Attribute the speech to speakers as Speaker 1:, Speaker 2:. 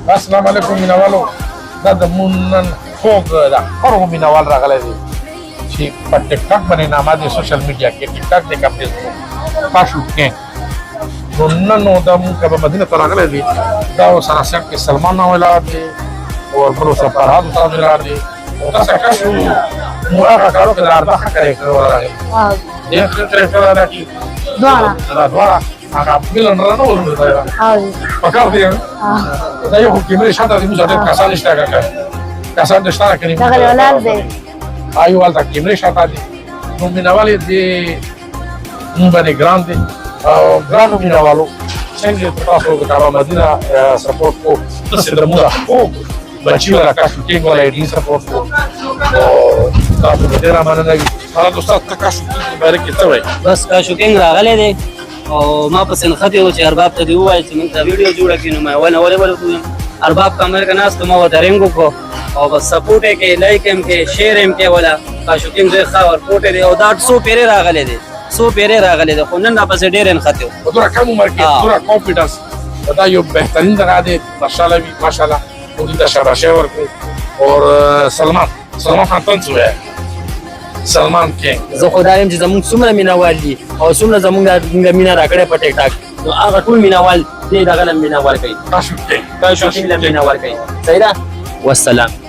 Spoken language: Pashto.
Speaker 1: السلام علیکم مینوالو دا د مونږ خوږ دا هرغه مینوال راغلی دی چې په ټیک ټاک باندې نامه دی سوشل میډیا کې ټیک ټاک دی که فیسبوک تاسو کې نو نن نو دا مونږ به مدینه ته راغلی دی دا سره سیټ کې سلمان اولاد دی ورپلو سره فرهاد استاد اولاد دی تاسو کاسو مو هغه کارو کې د اربخه کوي راغلی یې خطر کړه چې دواره هغه بلن رانه ورته دا پکار دی دا یو کیمرې شاته دی موږ ته کسان نشته کاکا کسان نشته کړي
Speaker 2: دا ولر دی
Speaker 1: ayu alta kimre shata di nominavali di mbani grande grande nominavalo senge taso kaba madina support ko se da muda ko bachiwa la kashu kengo la edin support ko taso dera manana ala dosta kashu bareke tawai
Speaker 3: بس کاشو کینګ راغلی دی او ما پسې نښتې و چې ارباب ته دې ووایي چې موږ ته ویډیو جوړه کړي نو ما ونه ولې ویل ارباب کمر کې ناست ما ورته رینګ وکړو او بس سپورټ یې کې لایک هم کې شیر هم کې ولا کاشو کینګ ډېر ښه ورپورټ دی او دا 100 پیرې راغلی دی 100 پیرې راغلی دی خو نن راپسې ډېر نښتې و
Speaker 1: دورا کم عمر کې دورا کانفیډنس دا یو بهترین دغه دی ماشاءالله موږ د شاباشه ورکړو او سلمان خان تنڅو سلمان کې
Speaker 3: زه خدایم چې زموږ څومره مینوال دي او څومره زموږ مینه راکړې په ټیک ټاک نو هغه ټول مینوال دې دغه مینوال کوي
Speaker 1: تاسو کې
Speaker 3: کاشو کینګ مینوال کوي صحیح ده والسلام